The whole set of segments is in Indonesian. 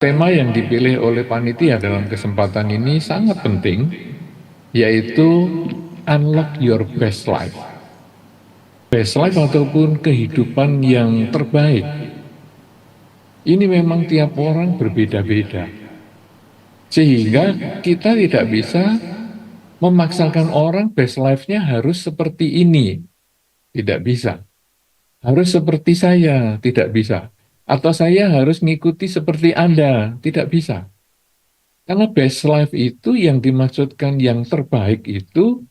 tema yang dipilih oleh panitia dalam kesempatan ini sangat penting, yaitu unlock your best life. Best life ataupun kehidupan yang terbaik. Ini memang tiap orang berbeda-beda. Sehingga kita tidak bisa memaksakan orang best life-nya harus seperti ini. Tidak bisa. Harus seperti saya, tidak bisa. Atau saya harus mengikuti seperti Anda, tidak bisa. Karena best life itu yang dimaksudkan yang terbaik itu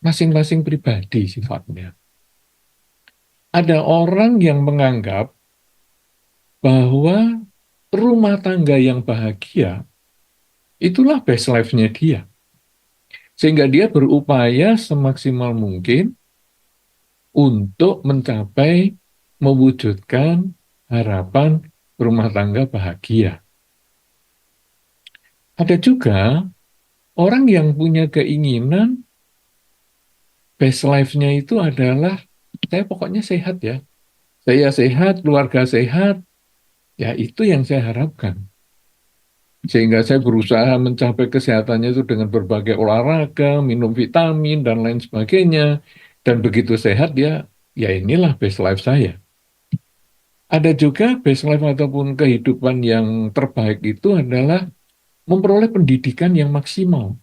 masing-masing pribadi sifatnya. Ada orang yang menganggap bahwa rumah tangga yang bahagia itulah best life-nya dia. Sehingga dia berupaya semaksimal mungkin untuk mencapai, mewujudkan harapan rumah tangga bahagia. Ada juga orang yang punya keinginan best life-nya itu adalah saya pokoknya sehat ya. Saya sehat, keluarga sehat, ya itu yang saya harapkan. Sehingga saya berusaha mencapai kesehatannya itu dengan berbagai olahraga, minum vitamin, dan lain sebagainya. Dan begitu sehat ya, ya inilah best life saya. Ada juga best life ataupun kehidupan yang terbaik itu adalah memperoleh pendidikan yang maksimal.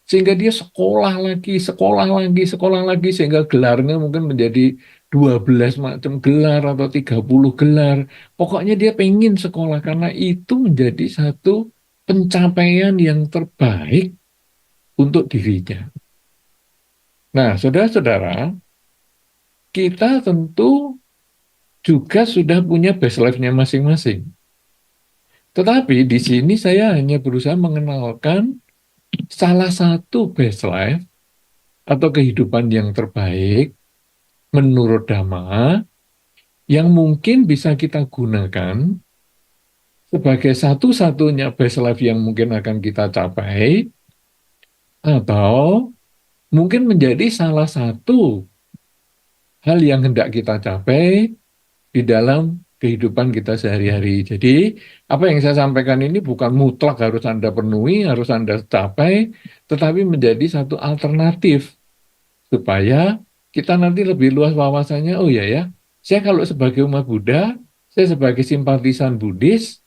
Sehingga dia sekolah lagi, sekolah lagi, sekolah lagi, sehingga gelarnya mungkin menjadi 12 macam gelar atau 30 gelar. Pokoknya dia pengen sekolah karena itu menjadi satu pencapaian yang terbaik untuk dirinya. Nah, saudara-saudara, kita tentu juga sudah punya best life-nya masing-masing. Tetapi di sini saya hanya berusaha mengenalkan salah satu best life atau kehidupan yang terbaik menurut Dhamma yang mungkin bisa kita gunakan sebagai satu-satunya best life yang mungkin akan kita capai atau mungkin menjadi salah satu hal yang hendak kita capai di dalam kehidupan kita sehari-hari. Jadi, apa yang saya sampaikan ini bukan mutlak harus Anda penuhi, harus Anda capai, tetapi menjadi satu alternatif supaya kita nanti lebih luas wawasannya. Oh ya ya, saya kalau sebagai umat Buddha, saya sebagai simpatisan Buddhis,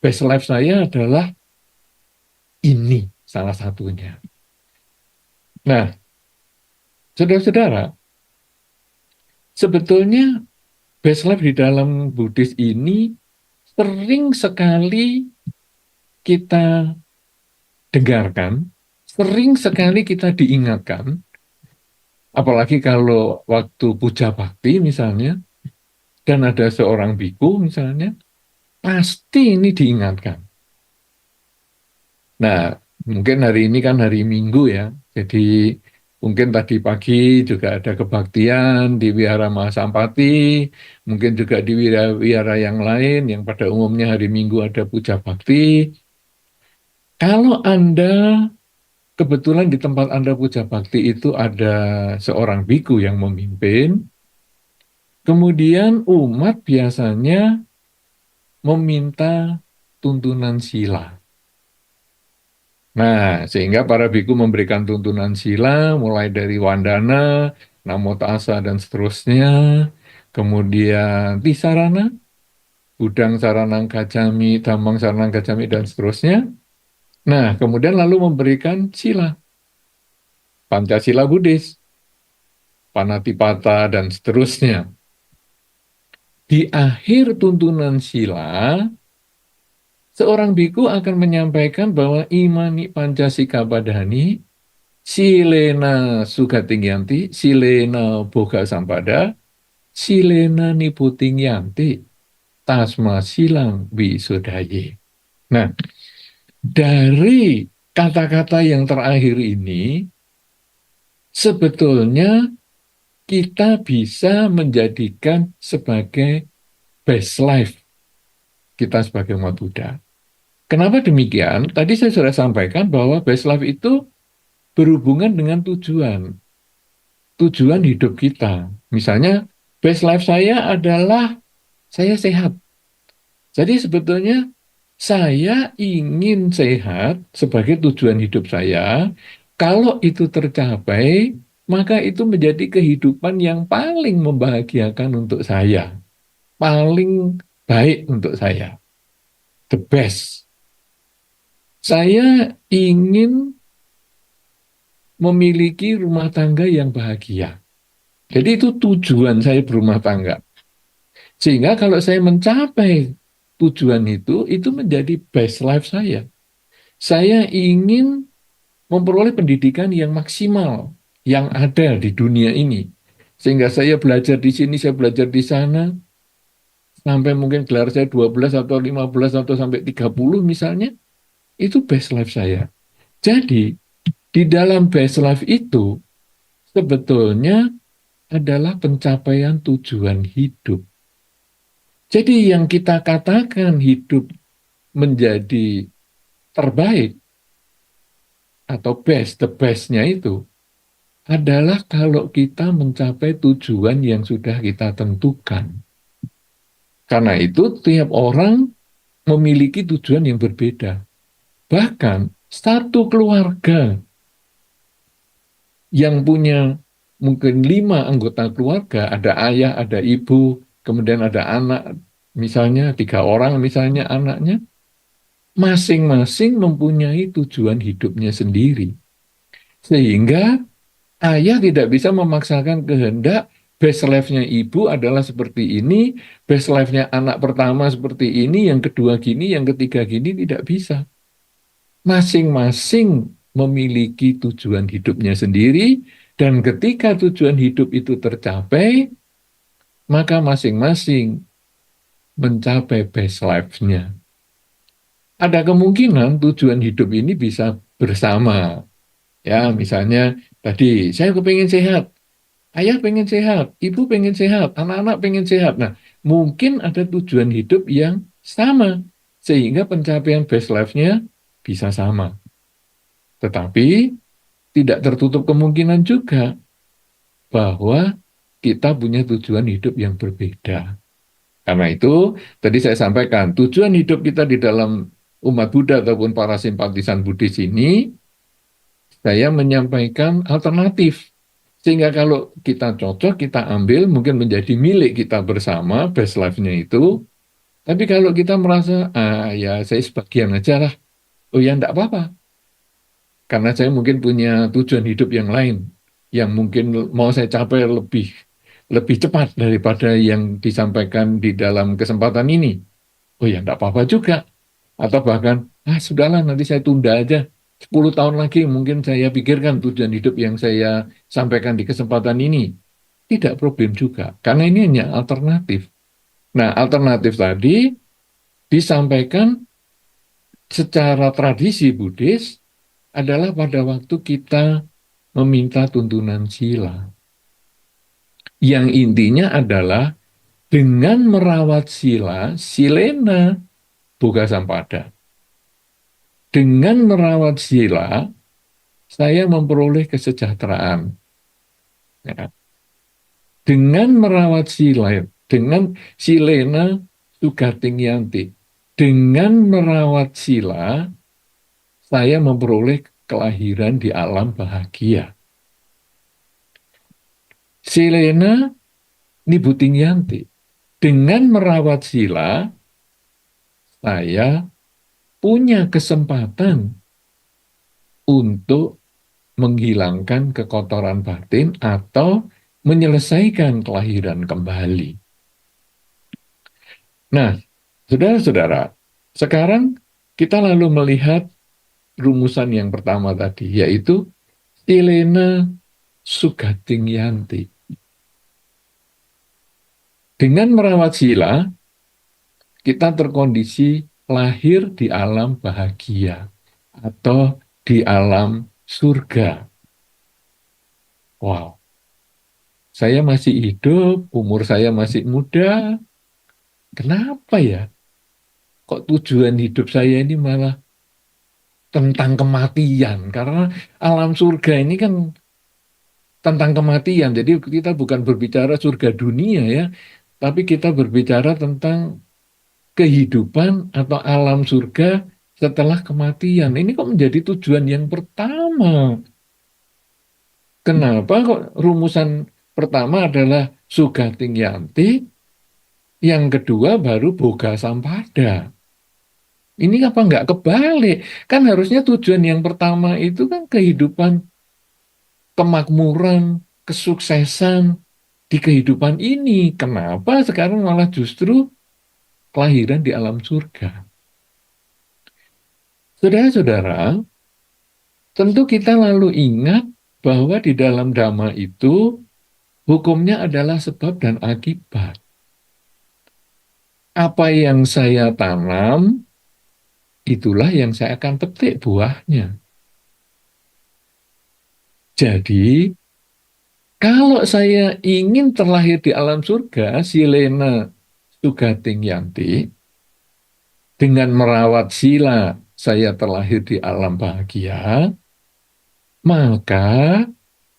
best life saya adalah ini salah satunya. Nah, saudara-saudara, sebetulnya best life di dalam Buddhis ini sering sekali kita dengarkan, sering sekali kita diingatkan, apalagi kalau waktu puja bakti misalnya, dan ada seorang biku misalnya, pasti ini diingatkan. Nah, mungkin hari ini kan hari Minggu ya, jadi mungkin tadi pagi juga ada kebaktian di Wihara Mahasampati, mungkin juga di wihara yang lain yang pada umumnya hari Minggu ada puja bakti. Kalau Anda kebetulan di tempat Anda puja bakti itu ada seorang biku yang memimpin, kemudian umat biasanya meminta tuntunan sila. Nah, sehingga para biku memberikan tuntunan sila mulai dari Wandana, Namo Tassa, dan seterusnya. Kemudian Tisarana, Budang Saranang Gacami, Dhammang Saranang Gacami, dan seterusnya. Nah, kemudian lalu memberikan sila, Pancasila Buddhis, Panatipata, dan seterusnya. Di akhir tuntunan sila, seorang biku akan menyampaikan bahwa imani Pancasila Padani, silena sugatingyanti, silena boga sampada, silena niputingyanti, tasma silang wisudaye. Nah, dari kata-kata yang terakhir ini, sebetulnya kita bisa menjadikan sebagai best life kita sebagai umat Buddha. Kenapa demikian? Tadi saya sudah sampaikan bahwa best life itu berhubungan dengan tujuan hidup kita. Misalnya, best life saya adalah saya sehat. Jadi sebetulnya saya ingin sehat sebagai tujuan hidup saya. Kalau itu tercapai, maka itu menjadi kehidupan yang paling membahagiakan untuk saya, paling baik untuk saya, the best. Saya ingin memiliki rumah tangga yang bahagia. Jadi itu tujuan saya berumah tangga. Sehingga kalau saya mencapai tujuan itu menjadi best life saya. Saya ingin memperoleh pendidikan yang maksimal yang ada di dunia ini. Sehingga saya belajar di sini, saya belajar di sana, sampai mungkin gelar saya 12 atau 15 atau sampai 30 misalnya, itu best life saya. Jadi, di dalam best life itu, sebetulnya adalah pencapaian tujuan hidup. Jadi yang kita katakan hidup menjadi terbaik atau best, the bestnya itu adalah kalau kita mencapai tujuan yang sudah kita tentukan. Karena itu tiap orang memiliki tujuan yang berbeda. Bahkan satu keluarga yang punya mungkin 5 anggota keluarga, ada ayah, ada ibu, kemudian ada anak, misalnya 3 orang misalnya anaknya, masing-masing mempunyai tujuan hidupnya sendiri. Sehingga ayah tidak bisa memaksakan kehendak best life-nya ibu adalah seperti ini, best life-nya anak pertama seperti ini, yang kedua gini, yang ketiga gini, tidak bisa. Masing-masing memiliki tujuan hidupnya sendiri, dan ketika tujuan hidup itu tercapai, maka masing-masing mencapai best life-nya. Ada kemungkinan tujuan hidup ini bisa bersama. Ya, misalnya tadi saya kepingin sehat, ayah pengen sehat, ibu pengen sehat, anak-anak pengen sehat. Nah, mungkin ada tujuan hidup yang sama, sehingga pencapaian best life-nya bisa sama. Tetapi tidak tertutup kemungkinan juga bahwa kita punya tujuan hidup yang berbeda. Karena itu, tadi saya sampaikan, tujuan hidup kita di dalam umat Buddha ataupun para simpatisan Buddhis ini, saya menyampaikan alternatif. Sehingga kalau kita cocok, kita ambil, mungkin menjadi milik kita bersama, best life-nya itu. Tapi kalau kita merasa, ya saya sebagian aja lah, oh ya enggak apa-apa. Karena saya mungkin punya tujuan hidup yang lain, yang mungkin mau saya capai lebih lebih cepat daripada yang disampaikan di dalam kesempatan ini. Oh ya enggak apa-apa juga. Atau bahkan, sudahlah nanti saya tunda aja. 10 tahun lagi mungkin saya pikirkan tujuan hidup yang saya sampaikan di kesempatan ini. Tidak problem juga, karena ini hanya alternatif. Nah, alternatif tadi disampaikan secara tradisi Buddhis adalah pada waktu kita meminta tuntunan sila. Yang intinya adalah dengan merawat sila, silena boga sampada. Dengan merawat sila, saya memperoleh kesejahteraan. Ya. Dengan merawat sila, dengan silena sugating yanti. Dengan merawat sila, saya memperoleh kelahiran di alam bahagia. Silena nibuting yanti. Dengan merawat sila, saya punya kesempatan untuk menghilangkan kekotoran batin atau menyelesaikan kelahiran kembali. Nah, saudara-saudara, sekarang kita lalu melihat rumusan yang pertama tadi, yaitu Silena Sugating Yanti. Dengan merawat sila, kita terkondisi lahir di alam bahagia atau di alam surga. Wow, saya masih hidup, umur saya masih muda. Kenapa ya? Kok tujuan hidup saya ini malah tentang kematian? Karena alam surga ini kan tentang kematian. Jadi kita bukan berbicara surga dunia ya, tapi kita berbicara tentang kehidupan atau alam surga setelah kematian. Ini kok menjadi tujuan yang pertama. Kenapa kok rumusan pertama adalah Sugating Yanti, yang kedua baru Boga Sampada. Ini apa nggak kebalik? Kan harusnya tujuan yang pertama itu kan kehidupan, kemakmuran, kesuksesan di kehidupan ini. Kenapa sekarang malah justru kelahiran di alam surga? Saudara-saudara, tentu kita lalu ingat bahwa di dalam Dhamma itu hukumnya adalah sebab dan akibat. Apa yang saya tanam, itulah yang saya akan petik buahnya. Jadi, kalau saya ingin terlahir di alam surga, Silena Sugating Yanti, dengan merawat sila saya terlahir di alam bahagia, maka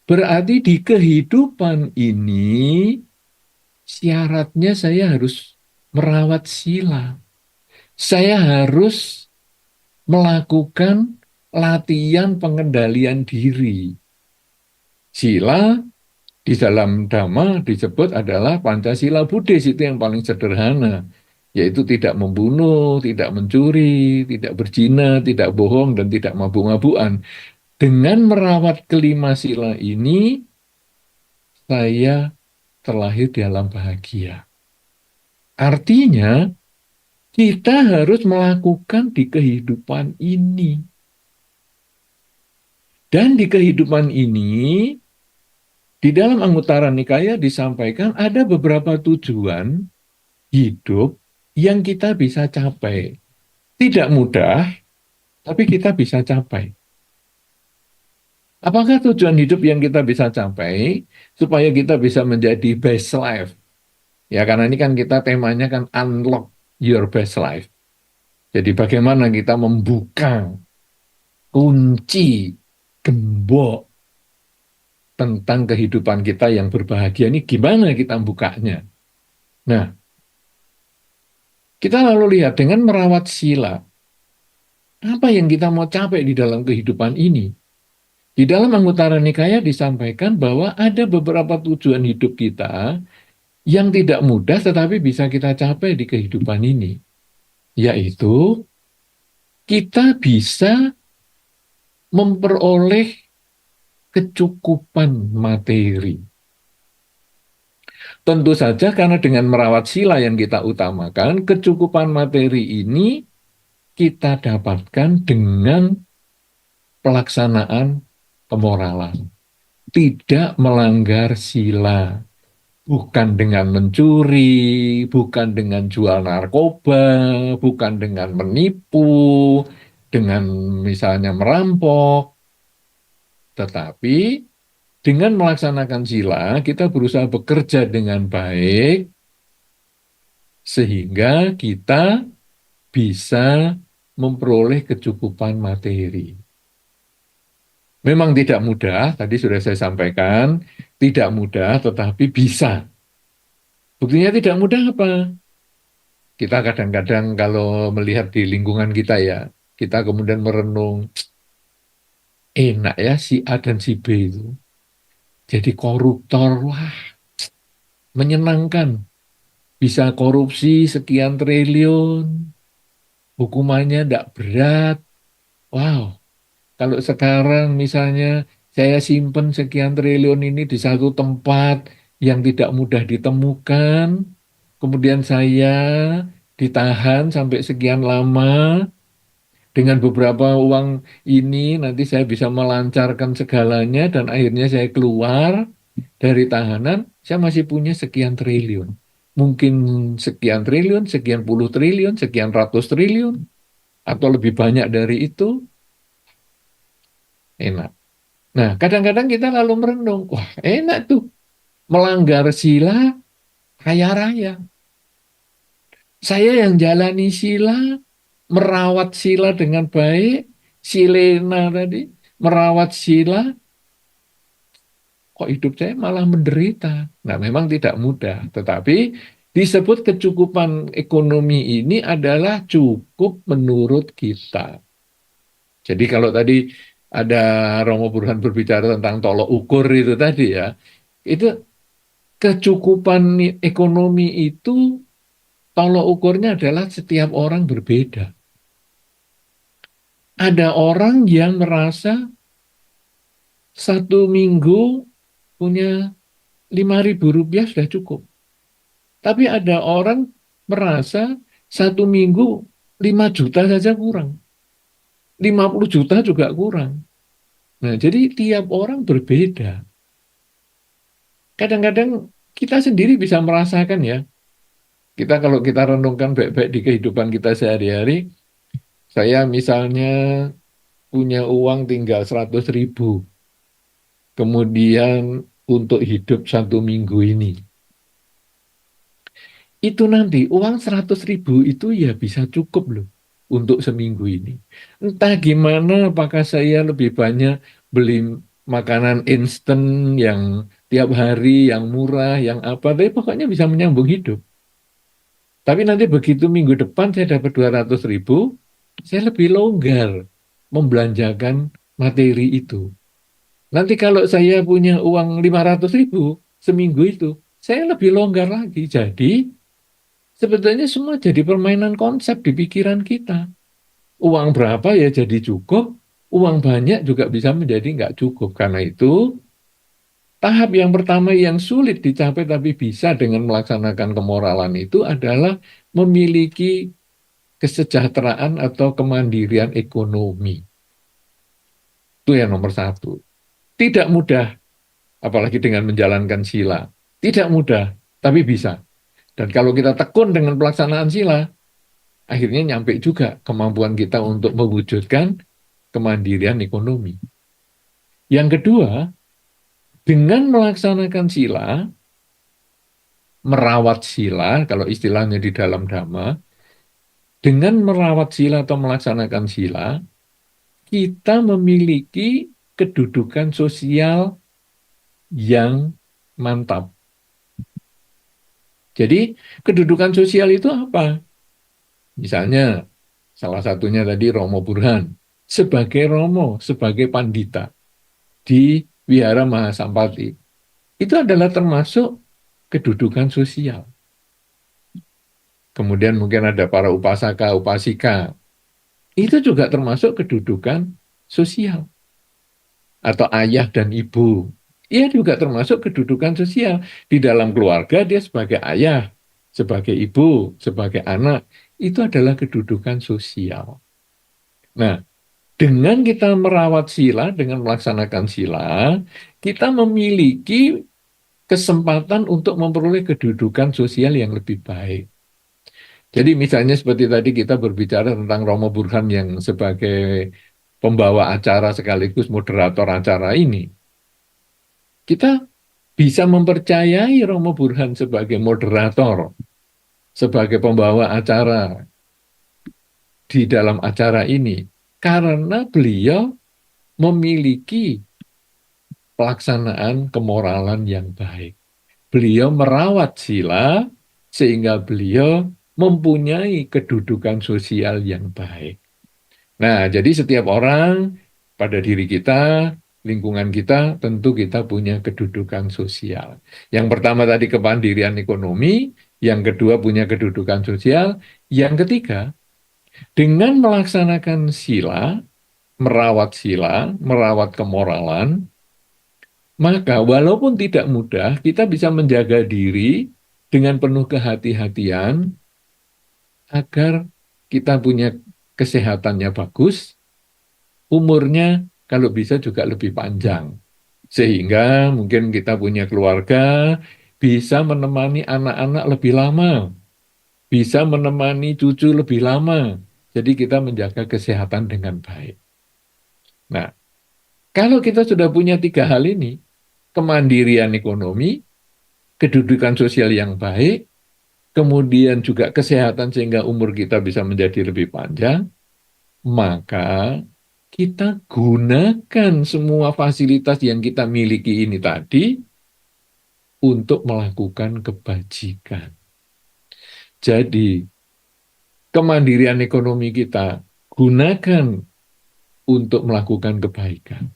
berarti di kehidupan ini syaratnya saya harus merawat sila. Saya harus melakukan latihan pengendalian diri. Sila di dalam Dhamma disebut adalah Pancasila Buddhis, itu yang paling sederhana, yaitu tidak membunuh, tidak mencuri, tidak berzina, tidak bohong, dan tidak mabuk-mabukan. Dengan merawat kelima sila ini, saya terlahir di alam bahagia. Artinya, kita harus melakukan di kehidupan ini. Dan di kehidupan ini, di dalam Anguttara Nikaya disampaikan ada beberapa tujuan hidup yang kita bisa capai. Tidak mudah, tapi kita bisa capai. Apakah tujuan hidup yang kita bisa capai supaya kita bisa menjadi best life? Ya, karena ini kan kita temanya kan unlock your best life. Jadi bagaimana kita membuka kunci gembok tentang kehidupan kita yang berbahagia ini, gimana kita bukanya? Nah, kita lalu lihat dengan merawat sila, apa yang kita mau capai di dalam kehidupan ini? Di dalam Anguttara Nikaya disampaikan bahwa ada beberapa tujuan hidup kita yang tidak mudah tetapi bisa kita capai di kehidupan ini. Yaitu kita bisa memperoleh kecukupan materi. Tentu saja karena dengan merawat sila yang kita utamakan, kecukupan materi ini kita dapatkan dengan pelaksanaan kemoralan. Tidak melanggar sila. Bukan dengan mencuri, bukan dengan jual narkoba, bukan dengan menipu, dengan misalnya merampok, tetapi dengan melaksanakan sila, kita berusaha bekerja dengan baik, sehingga kita bisa memperoleh kecukupan materi. Memang tidak mudah, tadi sudah saya sampaikan, tidak mudah, tetapi bisa. Buktinya tidak mudah apa? Kita kadang-kadang kalau melihat di lingkungan kita ya, kita kemudian merenung, enak ya si A dan si B itu. Jadi koruptor, wah menyenangkan. Bisa korupsi sekian triliun, hukumannya tidak berat. Wow, kalau sekarang misalnya saya simpen sekian triliun ini di satu tempat yang tidak mudah ditemukan, kemudian saya ditahan sampai sekian lama, dengan beberapa uang ini nanti saya bisa melancarkan segalanya dan akhirnya saya keluar dari tahanan, saya masih punya sekian triliun. Mungkin sekian triliun, sekian puluh triliun, sekian ratus triliun, atau lebih banyak dari itu, enak. Nah, kadang-kadang kita lalu merenung, wah enak tuh, melanggar sila, kaya raya. Saya yang jalani sila, merawat sila dengan baik, silena tadi, merawat sila, kok hidup saya malah menderita. Nah, memang tidak mudah, tetapi Disebut kecukupan ekonomi ini adalah cukup menurut kita. Jadi kalau tadi ada Romo Burhan berbicara tentang tolok ukur itu tadi ya, itu kecukupan ekonomi itu tolok ukurnya adalah setiap orang berbeda. Ada orang yang merasa 1 minggu punya 5.000 rupiah sudah cukup. Tapi ada orang merasa 1 minggu 5 juta saja kurang. 50 juta juga kurang. Nah, jadi tiap orang berbeda. Kadang-kadang kita sendiri bisa merasakan ya. Kalau kita renungkan baik-baik di kehidupan kita sehari-hari, saya misalnya punya uang tinggal 100.000. Kemudian untuk hidup 1 minggu ini. Itu nanti uang 100.000 itu ya bisa cukup loh untuk seminggu ini. Entah gimana, apakah saya lebih banyak beli makanan instan yang tiap hari, yang murah, yang apa, tapi pokoknya bisa menyambung hidup. Tapi nanti begitu minggu depan saya dapat 200.000, saya lebih longgar membelanjakan materi itu. Nanti kalau saya punya uang 500.000 seminggu itu, saya lebih longgar lagi. Jadi sebetulnya semua jadi permainan konsep di pikiran kita. Uang berapa ya jadi cukup, uang banyak juga bisa menjadi nggak cukup. Karena itu, tahap yang pertama yang sulit dicapai tapi bisa dengan melaksanakan kemoralan itu adalah memiliki kesejahteraan atau kemandirian ekonomi. Itu yang nomor satu. Tidak mudah, apalagi dengan menjalankan sila. Tidak mudah, tapi bisa. Dan kalau kita tekun dengan pelaksanaan sila, akhirnya nyampe juga kemampuan kita untuk mewujudkan kemandirian ekonomi. Yang kedua, dengan melaksanakan sila, merawat sila, kalau istilahnya di dalam Dhamma, dengan merawat sila atau melaksanakan sila, kita memiliki kedudukan sosial yang mantap. Jadi, kedudukan sosial itu apa? Misalnya, salah satunya tadi Romo Burhan, sebagai Romo, sebagai Pandita di Wihara Mahasampati. Itu adalah termasuk kedudukan sosial. Kemudian mungkin ada para upasaka, upasika. Itu juga termasuk kedudukan sosial. Atau ayah dan ibu. Ia juga termasuk kedudukan sosial. Di dalam keluarga dia sebagai ayah, sebagai ibu, sebagai anak. Itu adalah kedudukan sosial. Nah, dengan kita merawat sila, dengan melaksanakan sila, kita memiliki kesempatan untuk memperoleh kedudukan sosial yang lebih baik. Jadi misalnya seperti tadi kita berbicara tentang Romo Burhan yang sebagai pembawa acara sekaligus moderator acara ini. Kita bisa mempercayai Romo Burhan sebagai moderator, sebagai pembawa acara di dalam acara ini. Karena beliau memiliki pelaksanaan kemoralan yang baik. Beliau merawat sila sehingga beliau mempunyai kedudukan sosial yang baik. Nah, jadi setiap orang pada diri kita, lingkungan kita, tentu kita punya kedudukan sosial. Yang pertama tadi kemandirian ekonomi, yang kedua punya kedudukan sosial, yang ketiga dengan melaksanakan sila, merawat kemoralan, maka walaupun tidak mudah, kita bisa menjaga diri dengan penuh kehati-hatian agar kita punya kesehatannya bagus, umurnya kalau bisa juga lebih panjang. Sehingga mungkin kita punya keluarga, bisa menemani anak-anak lebih lama, bisa menemani cucu lebih lama. Jadi kita menjaga kesehatan dengan baik. Nah, kalau kita sudah punya 3 hal ini, kemandirian ekonomi, kedudukan sosial yang baik, kemudian juga kesehatan sehingga umur kita bisa menjadi lebih panjang, maka kita gunakan semua fasilitas yang kita miliki ini tadi untuk melakukan kebajikan. Jadi, kemandirian ekonomi kita gunakan untuk melakukan kebaikan.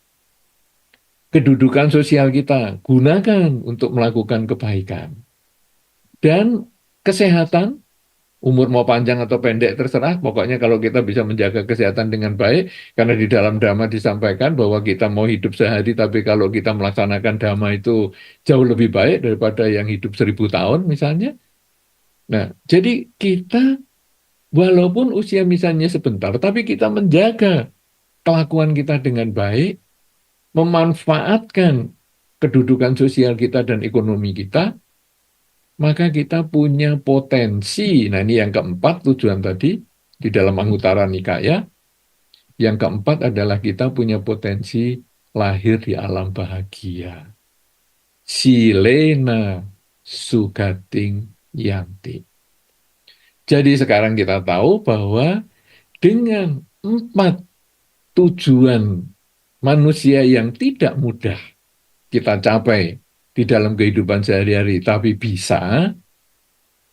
Kedudukan sosial kita gunakan untuk melakukan kebaikan. Dan kesehatan, umur mau panjang atau pendek terserah, pokoknya kalau kita bisa menjaga kesehatan dengan baik, karena di dalam Dhamma disampaikan bahwa kita mau hidup sehari, tapi kalau kita melaksanakan Dhamma itu jauh lebih baik daripada yang hidup 1000 tahun misalnya. Nah, jadi kita walaupun usia misalnya sebentar, tapi kita menjaga kelakuan kita dengan baik, memanfaatkan kedudukan sosial kita dan ekonomi kita, maka kita punya potensi. Nah, ini yang keempat tujuan tadi di dalam Anguttara Nikaya. Yang keempat adalah kita punya potensi lahir di alam bahagia. Silena sugating yanti. Jadi sekarang kita tahu bahwa dengan empat tujuan manusia yang tidak mudah kita capai di dalam kehidupan sehari-hari, tapi bisa,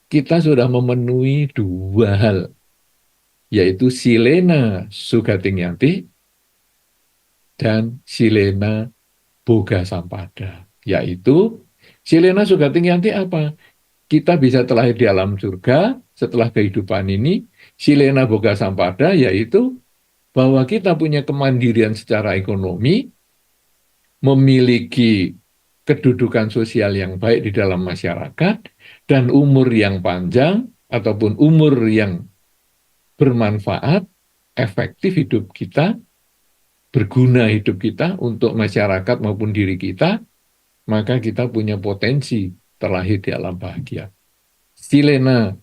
kita sudah memenuhi dua hal, yaitu silena sugating yanti dan silena boga sampada. Yaitu silena sugating yanti apa? Kita bisa terlahir di alam surga setelah kehidupan ini. Silena boga sampada yaitu bahwa kita punya kemandirian secara ekonomi, memiliki kedudukan sosial yang baik di dalam masyarakat, dan umur yang panjang ataupun umur yang bermanfaat, efektif hidup kita, berguna hidup kita untuk masyarakat maupun diri kita, maka kita punya potensi terlahir di alam bahagia. Silena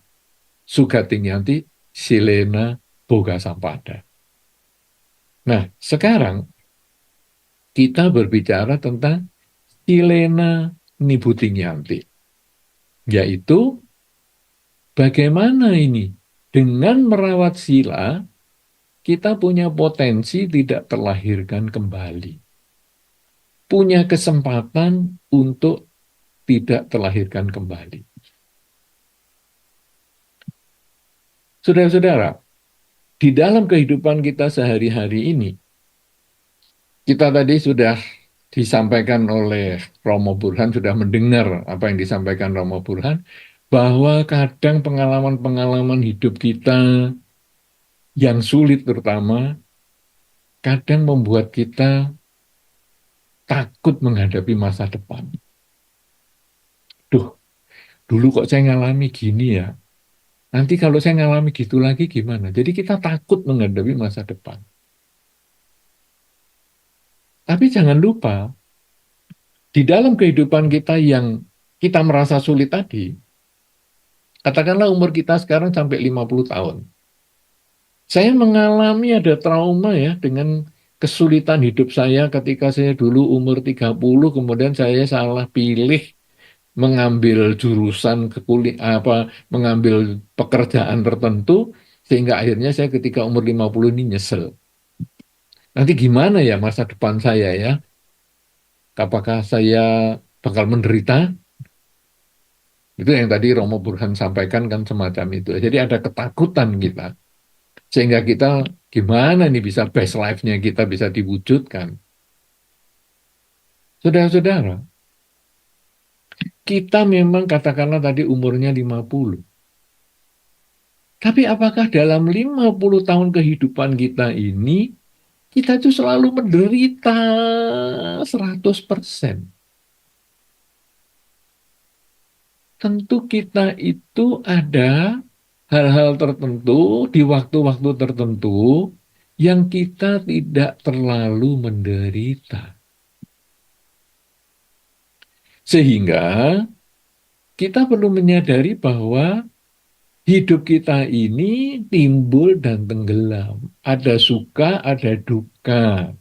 sugating yanti, silena boga sampada. Nah, sekarang kita berbicara tentang silena nibbutting yanti, yaitu bagaimana ini dengan merawat sila kita punya potensi tidak terlahirkan kembali, punya kesempatan untuk tidak terlahirkan kembali. Saudara-saudara, di dalam kehidupan kita sehari-hari ini, kita tadi sudah disampaikan oleh Romo Burhan, sudah mendengar apa yang disampaikan Romo Burhan, bahwa kadang pengalaman-pengalaman hidup kita yang sulit terutama, kadang membuat kita takut menghadapi masa depan. Duh, dulu kok saya ngalami gini ya, nanti kalau saya ngalami gitu lagi gimana? Jadi kita takut menghadapi masa depan. Tapi jangan lupa, di dalam kehidupan kita yang kita merasa sulit tadi, katakanlah umur kita sekarang sampai 50 tahun. Saya mengalami ada trauma ya dengan kesulitan hidup saya ketika saya dulu umur 30, kemudian saya salah pilih mengambil jurusan mengambil pekerjaan tertentu, sehingga akhirnya saya ketika umur 50 ini nyesel. Nanti gimana ya masa depan saya ya? Apakah saya bakal menderita? Itu yang tadi Romo Burhan sampaikan kan semacam itu. Jadi ada ketakutan kita. Sehingga kita gimana nih bisa best life-nya kita bisa diwujudkan. Saudara-saudara, kita memang katakanlah tadi umurnya 50. Tapi apakah dalam 50 tahun kehidupan kita ini, kita itu selalu menderita 100%? Tentu kita itu ada hal-hal tertentu di waktu-waktu tertentu yang kita tidak terlalu menderita. Sehingga kita perlu menyadari bahwa hidup kita ini timbul dan tenggelam. Ada suka, ada duka.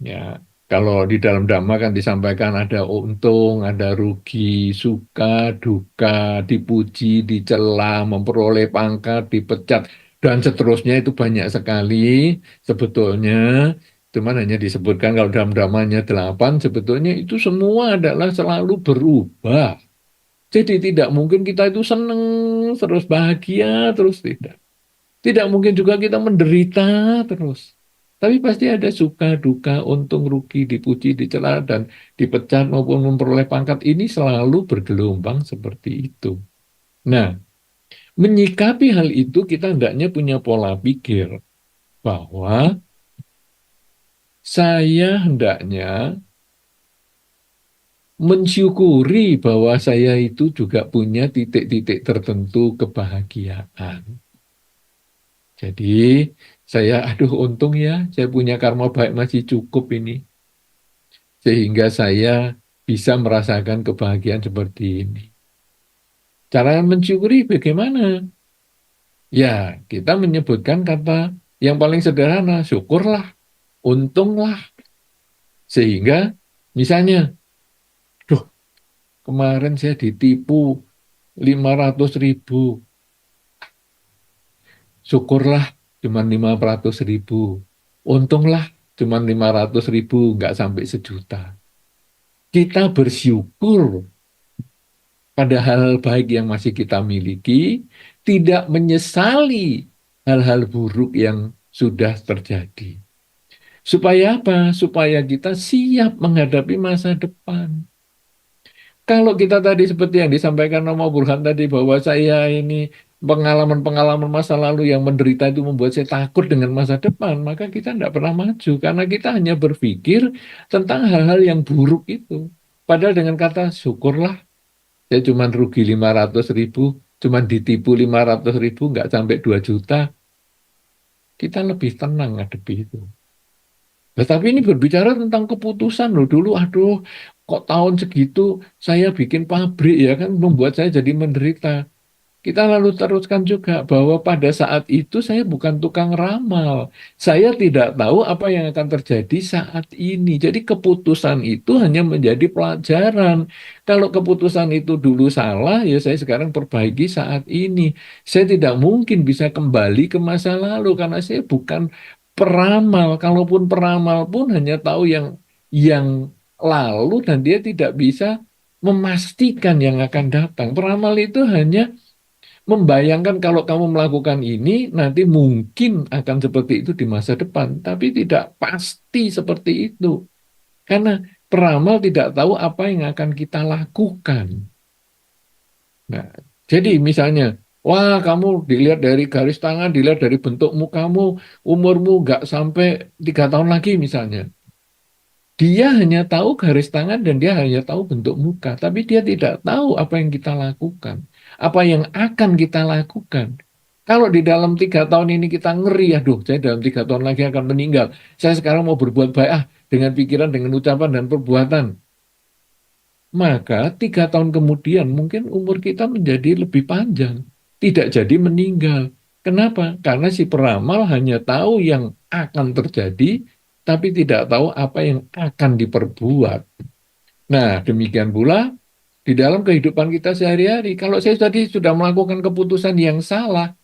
Ya, kalau di dalam Dhamma kan disampaikan ada untung, ada rugi, suka, duka, dipuji, dicela, memperoleh pangkat, dipecat, dan seterusnya itu banyak sekali sebetulnya. Cuman hanya disebutkan kalau dalam Dhammanya 8, sebetulnya itu semua adalah selalu berubah. Jadi tidak mungkin kita itu seneng, terus bahagia, terus tidak. Tidak mungkin juga kita menderita terus. Tapi pasti ada suka, duka, untung, rugi, dipuji, dicela, dan dipecat maupun memperoleh pangkat. Ini selalu bergelombang seperti itu. Nah, menyikapi hal itu kita hendaknya punya pola pikir bahwa saya hendaknya mensyukuri bahwa saya itu juga punya titik-titik tertentu kebahagiaan. Jadi saya, aduh untung ya, saya punya karma baik masih cukup ini. Sehingga saya bisa merasakan kebahagiaan seperti ini. Cara mensyukuri bagaimana? Ya, kita menyebutkan kata yang paling sederhana, syukurlah, untunglah. Sehingga misalnya, duh kemarin saya ditipu 500.000, syukurlah cuma 500.000. Untunglah cuma 500.000, nggak sampai 1 juta. Kita bersyukur pada hal baik yang masih kita miliki, tidak menyesali hal-hal buruk yang sudah terjadi. Supaya apa? Supaya kita siap menghadapi masa depan. Kalau kita tadi seperti yang disampaikan Romo Burhan tadi bahwa saya ini pengalaman-pengalaman masa lalu yang menderita itu membuat saya takut dengan masa depan, maka kita tidak pernah maju karena kita hanya berpikir tentang hal-hal yang buruk itu. Padahal dengan kata syukurlah saya cuma rugi 500.000, cuma ditipu 500.000, nggak sampai 2 juta. Kita lebih tenang ngadepi itu. Tetapi ini berbicara tentang keputusan loh. Dulu, aduh, kok tahun segitu saya bikin pabrik ya kan, membuat saya jadi menderita. Kita lalu teruskan juga bahwa pada saat itu saya bukan tukang ramal. Saya tidak tahu apa yang akan terjadi saat ini. Jadi keputusan itu hanya menjadi pelajaran. Kalau keputusan itu dulu salah, ya saya sekarang perbaiki saat ini. Saya tidak mungkin bisa kembali ke masa lalu karena saya bukan peramal. Kalaupun peramal pun hanya tahu yang lalu dan dia tidak bisa memastikan yang akan datang. Peramal itu hanya membayangkan kalau kamu melakukan ini, nanti mungkin akan seperti itu di masa depan, tapi tidak pasti seperti itu. Karena peramal tidak tahu apa yang akan kita lakukan. Nah, jadi misalnya, wah kamu dilihat dari garis tangan, dilihat dari bentuk mukamu, umurmu nggak sampai 3 tahun lagi misalnya. Dia hanya tahu garis tangan dan dia hanya tahu bentuk muka, tapi dia tidak tahu apa yang kita lakukan, apa yang akan kita lakukan. Kalau di dalam 3 tahun ini kita ngeri, aduh, saya dalam 3 tahun lagi akan meninggal. Saya sekarang mau berbuat baik, dengan pikiran, dengan ucapan dan perbuatan. Maka 3 tahun kemudian mungkin umur kita menjadi lebih panjang, tidak jadi meninggal. Kenapa? Karena si peramal hanya tahu yang akan terjadi, tapi tidak tahu apa yang akan diperbuat. Nah, demikian pula di dalam kehidupan kita sehari-hari. Kalau saya tadi sudah melakukan keputusan yang salah,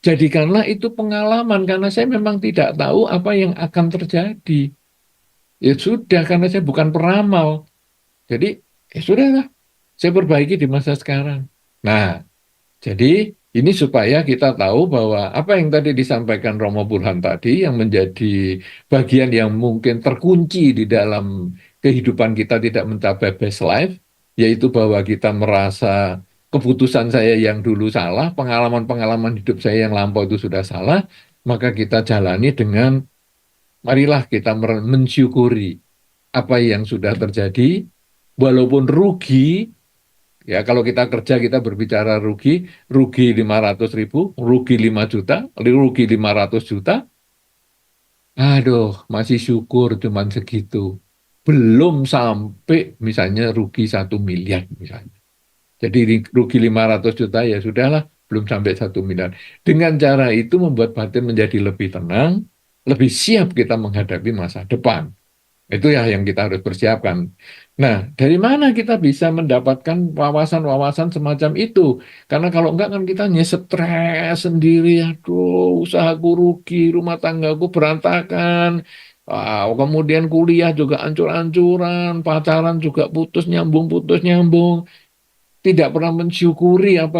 jadikanlah itu pengalaman karena saya memang tidak tahu apa yang akan terjadi. Ya sudah, karena saya bukan peramal. Jadi, ya sudahlah, saya perbaiki di masa sekarang. Nah, jadi ini supaya kita tahu bahwa apa yang tadi disampaikan Romo Burhan tadi yang menjadi bagian yang mungkin terkunci di dalam kehidupan kita tidak mencapai best life, yaitu bahwa kita merasa keputusan saya yang dulu salah, pengalaman-pengalaman hidup saya yang lampau itu sudah salah, maka kita jalani dengan marilah kita mensyukuri apa yang sudah terjadi, walaupun rugi. Ya, kalau kita kerja kita berbicara rugi, rugi 500.000, rugi 5 juta, rugi 500 juta, aduh, masih syukur cuman segitu. Belum sampai misalnya rugi 1 miliar misalnya. Jadi rugi 500 juta ya sudahlah, belum sampai 1 miliar. Dengan cara itu membuat batin menjadi lebih tenang, lebih siap kita menghadapi masa depan. Itu ya yang kita harus persiapkan. Nah, dari mana kita bisa mendapatkan wawasan-wawasan semacam itu? Karena kalau enggak kan kita hanya stres sendiri, aduh, usahaku rugi, rumah tanggaku berantakan, kemudian kuliah juga ancur-ancuran, pacaran juga putus nyambung, putus nyambung. tidak pernah mensyukuri apa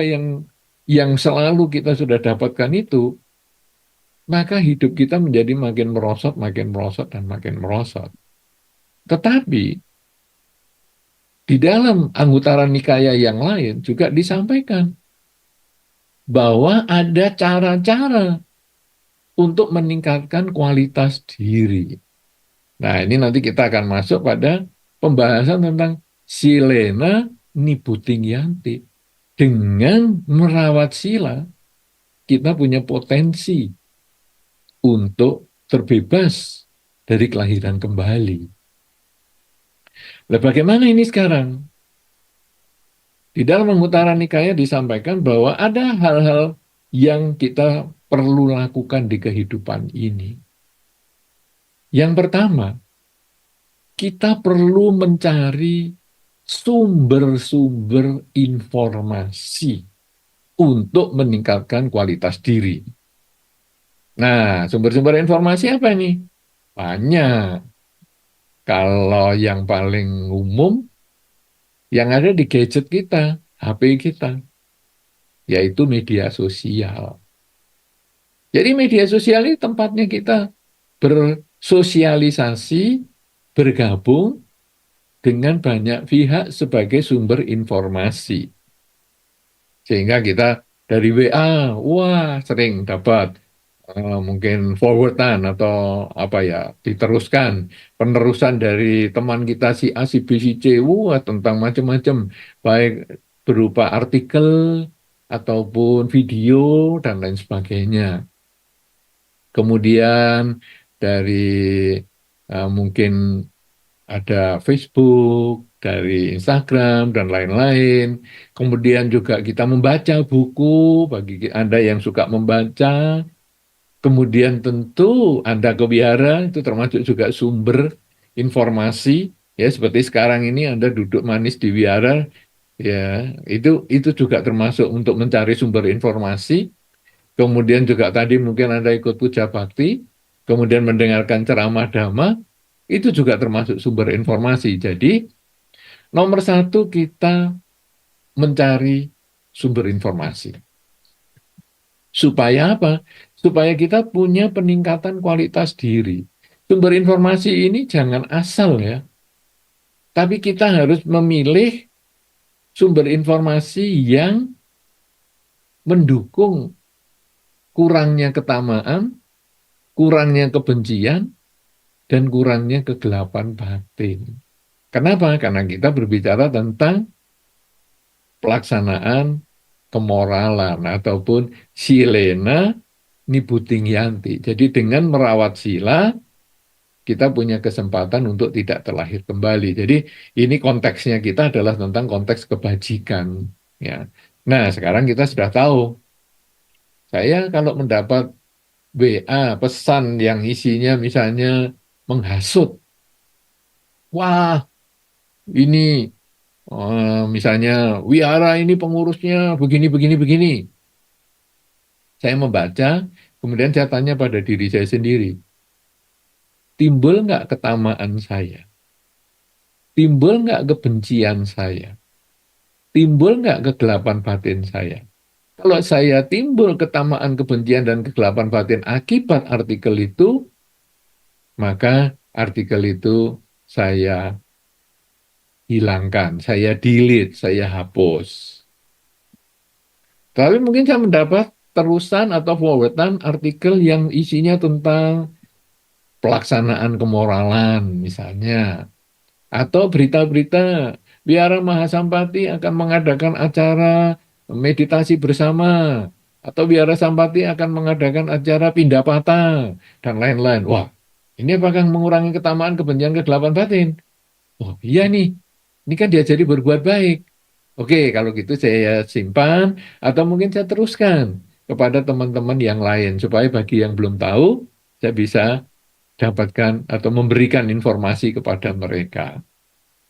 yang selalu kita sudah dapatkan itu, maka hidup kita menjadi makin merosot dan makin merosot. Tetapi di dalam Anguttara Nikaya yang lain juga disampaikan bahwa ada cara-cara untuk meningkatkan kualitas diri. Nah, ini nanti kita akan masuk pada pembahasan tentang Silena Nibutingyanti. Dengan merawat sila, kita punya potensi untuk terbebas dari kelahiran kembali. Nah, bagaimana ini sekarang? Di dalam Anguttara Nikaya disampaikan bahwa ada hal-hal yang kita perlu lakukan di kehidupan ini. Yang pertama, kita perlu mencari sumber-sumber informasi untuk meningkatkan kualitas diri. Nah, sumber-sumber informasi apa ini? Banyak. Kalau yang paling umum, yang ada di gadget kita, HP kita, yaitu media sosial. Jadi media sosial ini tempatnya kita bersosialisasi, bergabung dengan banyak pihak sebagai sumber informasi. Sehingga kita dari WA, wah sering dapat mungkin forwardan atau apa ya, diteruskan penerusan dari teman kita si A, si B, si C, wah tentang macam-macam, baik berupa artikel ataupun video dan lain sebagainya. Kemudian dari mungkin ada Facebook, dari Instagram, dan lain-lain. Kemudian juga kita membaca buku, bagi Anda yang suka membaca. Kemudian tentu Anda ke wihara, itu termasuk juga sumber informasi. Ya, seperti sekarang ini Anda duduk manis di wihara, ya, itu juga termasuk untuk mencari sumber informasi. Kemudian juga tadi mungkin Anda ikut puja bakti, kemudian mendengarkan ceramah dhamma, itu juga termasuk sumber informasi. Jadi, nomor satu kita mencari sumber informasi. Supaya apa? Supaya kita punya peningkatan kualitas diri. Sumber informasi ini jangan asal ya, tapi kita harus memilih sumber informasi yang mendukung kurangnya ketamaan, kurangnya kebencian, dan kurangnya kegelapan batin. Kenapa? Karena kita berbicara tentang pelaksanaan kemoralan ataupun silena nibutingyanti. Jadi dengan merawat sila, kita punya kesempatan untuk tidak terlahir kembali. Jadi ini konteksnya kita adalah tentang konteks kebajikan. Ya. Nah, sekarang kita sudah tahu. Saya kalau mendapat WA pesan yang isinya misalnya menghasut, wah ini misalnya wihara ini pengurusnya begini begini begini. Saya membaca, kemudian saya tanya pada diri saya sendiri, timbul nggak ketamaan saya? Timbul nggak kebencian saya? Timbul nggak kegelapan batin saya? Kalau saya timbul ketamaan, kebencian, dan kegelapan batin akibat artikel itu, maka artikel itu saya hilangkan, saya delete, saya hapus. Tapi mungkin saya mendapat terusan atau forwardan artikel yang isinya tentang pelaksanaan kemoralan misalnya. Atau berita-berita Wihara Mahasampati akan mengadakan acara meditasi bersama. Atau Wihara Sampati akan mengadakan acara pindah patah dan lain-lain. Wah, ini apakah mengurangi ketamaan, kebencian, kegelapan batin? Oh iya nih, ini kan diajari berbuat baik. Oke, kalau gitu saya simpan atau mungkin saya teruskan kepada teman-teman yang lain supaya bagi yang belum tahu saya bisa dapatkan atau memberikan informasi kepada mereka.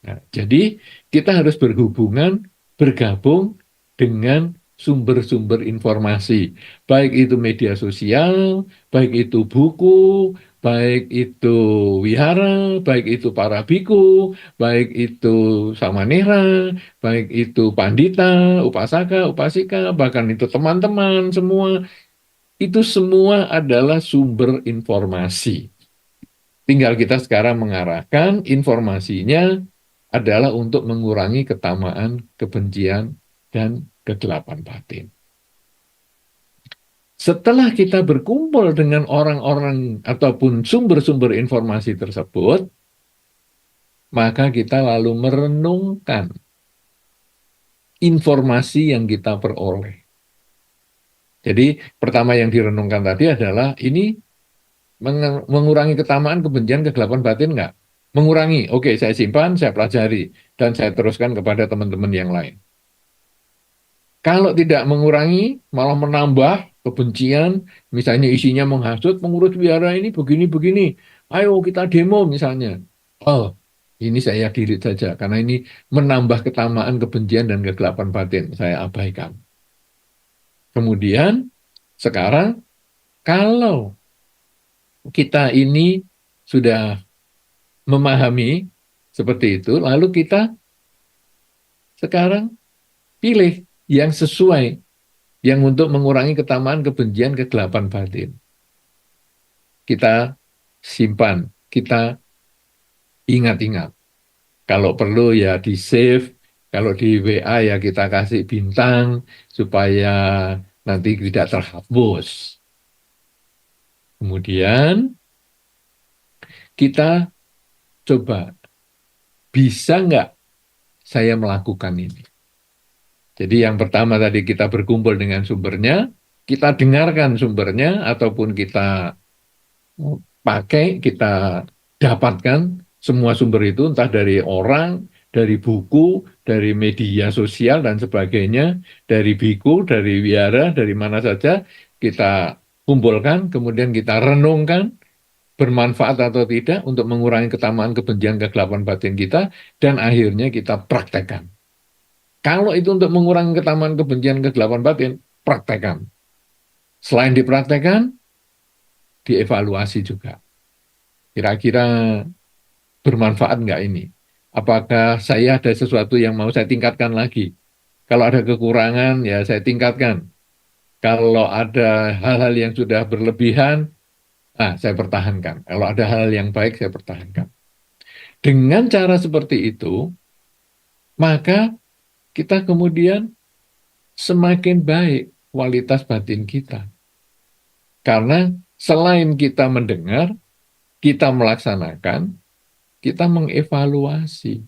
Nah, jadi kita harus berhubungan, bergabung dengan sumber-sumber informasi, baik itu media sosial, baik itu buku, baik itu wihara, baik itu para biku, baik itu samanera, baik itu pandita, upasaka, upasika, bahkan itu teman-teman semua, itu semua adalah sumber informasi. Tinggal kita sekarang mengarahkan informasinya adalah untuk mengurangi ketamaan, kebencian, dan kegelapan batin. Setelah kita berkumpul dengan orang-orang ataupun sumber-sumber informasi tersebut, maka kita lalu merenungkan informasi yang kita peroleh. Jadi pertama yang direnungkan tadi adalah ini mengurangi ketamaan, kebencian, kegelapan batin nggak? Mengurangi, oke saya simpan, saya pelajari, dan saya teruskan kepada teman-teman yang lain. Kalau tidak mengurangi, malah menambah kebencian, misalnya isinya menghasut, pengurus wihara ini begini-begini, ayo kita demo misalnya. Oh, ini saya diri saja, karena ini menambah ketamaan, kebencian, dan kegelapan batin. Saya abaikan. Kemudian, sekarang, kalau kita ini sudah memahami seperti itu, lalu kita sekarang pilih yang sesuai, yang untuk mengurangi ketamaan, kebencian, kegelapan batin. Kita simpan, kita ingat-ingat. Kalau perlu ya di save, kalau di WA ya kita kasih bintang supaya nanti tidak terhapus. Kemudian kita coba, bisa nggak saya melakukan ini? Jadi yang pertama tadi kita berkumpul dengan sumbernya, kita dengarkan sumbernya ataupun kita pakai, kita dapatkan semua sumber itu entah dari orang, dari buku, dari media sosial dan sebagainya, dari biku, dari wihara, dari mana saja kita kumpulkan, kemudian kita renungkan bermanfaat atau tidak untuk mengurangi ketamaan, kebencian, kegelapan batin kita, dan akhirnya kita praktekkan. Kalau itu untuk mengurangi ketamaan, kebencian, kegelapan batin, praktekkan. Selain dipraktekkan, dievaluasi juga. Kira-kira bermanfaat nggak ini? Apakah saya ada sesuatu yang mau saya tingkatkan lagi? Kalau ada kekurangan, ya saya tingkatkan. Kalau ada hal-hal yang sudah berlebihan, saya pertahankan. Kalau ada hal yang baik, saya pertahankan. Dengan cara seperti itu, maka kita kemudian semakin baik kualitas batin kita. Karena selain kita mendengar, kita melaksanakan, kita mengevaluasi.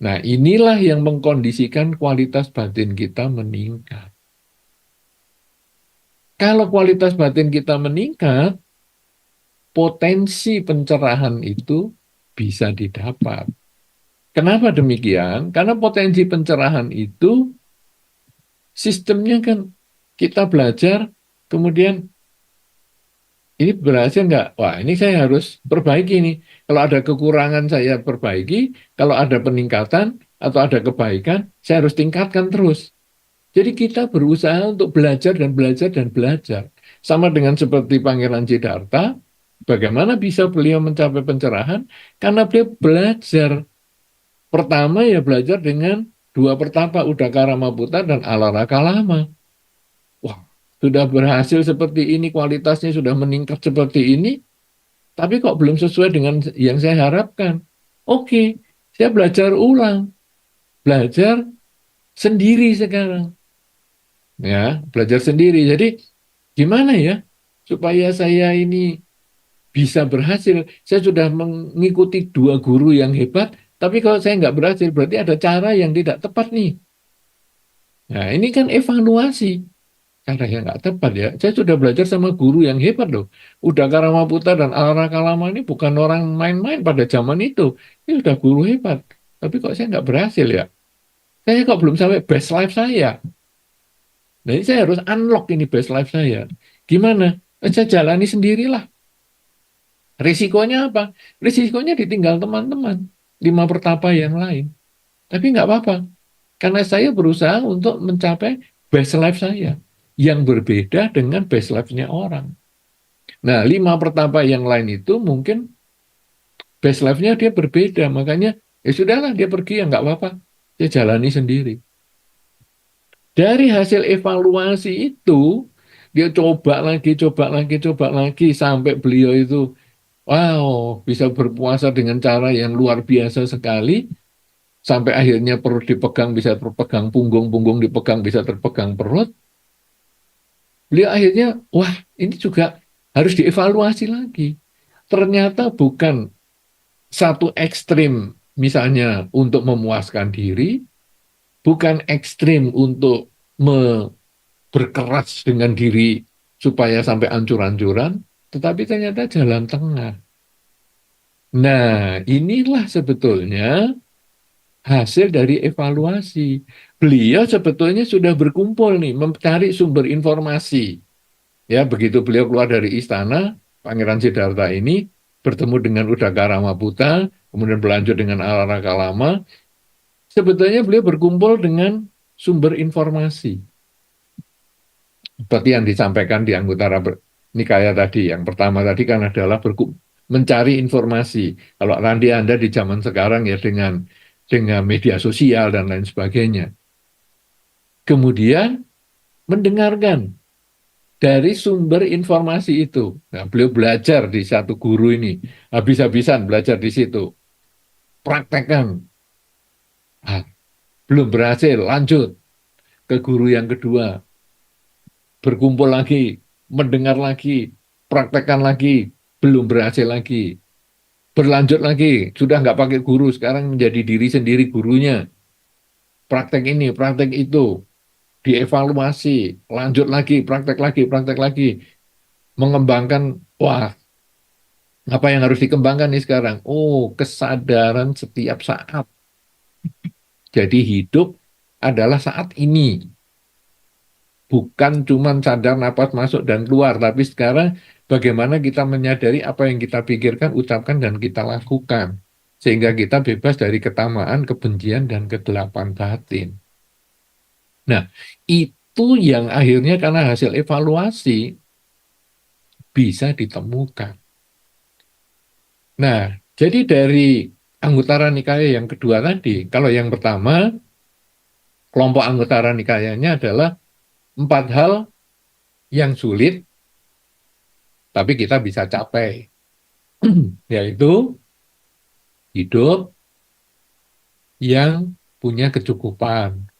Nah, inilah yang mengkondisikan kualitas batin kita meningkat. Kalau kualitas batin kita meningkat, potensi pencerahan itu bisa didapat. Kenapa demikian? Karena potensi pencerahan itu sistemnya kan kita belajar, kemudian ini berhasil nggak? Wah, ini saya harus perbaiki nih. Kalau ada kekurangan saya perbaiki, kalau ada peningkatan atau ada kebaikan, saya harus tingkatkan terus. Jadi kita berusaha untuk belajar dan belajar dan belajar. Sama dengan seperti Pangeran Siddhartha, bagaimana bisa beliau mencapai pencerahan? Karena beliau belajar. Pertama ya belajar dengan dua pertapa, Udakara Maputa dan Alara Kalama. Wah, sudah berhasil seperti ini, kualitasnya sudah meningkat seperti ini, tapi kok belum sesuai dengan yang saya harapkan. Oke, saya belajar ulang, belajar sendiri sekarang. Ya, belajar sendiri. Jadi gimana ya supaya saya ini bisa berhasil? Saya sudah mengikuti dua guru yang hebat, tapi kalau saya nggak berhasil, berarti ada cara yang tidak tepat nih. Nah, ini kan evaluasi. Cara yang nggak tepat ya. Saya sudah belajar sama guru yang hebat loh. Udah Karamaputra dan Alara Kalama ini bukan orang main-main pada zaman itu. Ini sudah guru hebat. Tapi kok saya nggak berhasil ya? Saya kok belum sampai best life saya. Nah, ini saya harus unlock ini best life saya. Gimana? Saya jalani sendirilah. Risikonya apa? Risikonya ditinggal teman-teman. Lima pertapa yang lain. Tapi nggak apa-apa. Karena saya berusaha untuk mencapai best life saya yang berbeda dengan best life-nya orang. Nah, 5 pertama yang lain itu mungkin best life-nya dia berbeda, makanya ya sudahlah dia pergi ya nggak apa-apa, dia jalani sendiri. Dari hasil evaluasi itu, dia coba lagi, coba lagi, coba lagi, sampai beliau itu, wow, bisa berpuasa dengan cara yang luar biasa sekali, sampai akhirnya perut dipegang, bisa terpegang punggung, punggung dipegang, bisa terpegang perut. Beliau akhirnya, wah, ini juga harus dievaluasi lagi. Ternyata bukan satu ekstrim, misalnya untuk memuaskan diri, bukan ekstrim untuk berkeras dengan diri supaya sampai ancur-ancuran, tetapi ternyata jalan tengah. Nah, inilah sebetulnya hasil dari evaluasi. Beliau sebetulnya sudah berkumpul nih, mencari sumber informasi. Ya, begitu beliau keluar dari istana, Pangeran Siddhartha ini bertemu dengan Udakara Maputa, kemudian berlanjut dengan Alaraka Lama. Sebetulnya beliau berkumpul dengan sumber informasi. Seperti yang disampaikan di anggota Nikaya tadi. Yang pertama tadi kan adalah mencari informasi. Kalau nanti Anda di zaman sekarang ya dengan media sosial dan lain sebagainya. Kemudian mendengarkan dari sumber informasi itu. Nah, beliau belajar di satu guru ini, habis-habisan belajar di situ. Praktekkan. Ah, belum berhasil, lanjut ke guru yang kedua. Berkumpul lagi, mendengar lagi, praktekkan lagi, belum berhasil lagi. Berlanjut lagi, sudah nggak pakai guru, sekarang menjadi diri sendiri gurunya. Praktek ini, praktek itu, dievaluasi, lanjut lagi, praktek lagi. Mengembangkan, wah, apa yang harus dikembangkan nih sekarang? Oh, kesadaran setiap saat. Jadi hidup adalah saat ini. Bukan cuma sadar napas masuk dan keluar, tapi sekarang bagaimana kita menyadari apa yang kita pikirkan, ucapkan, dan kita lakukan. Sehingga kita bebas dari ketamaan, kebencian, dan kegelapan batin. Nah, itu yang akhirnya karena hasil evaluasi bisa ditemukan. Nah, jadi dari anggota Nikaya yang kedua tadi, kalau yang pertama, kelompok anggota Nikayanya adalah 4 hal yang sulit, tapi kita bisa capai, yaitu hidup yang punya kecukupan,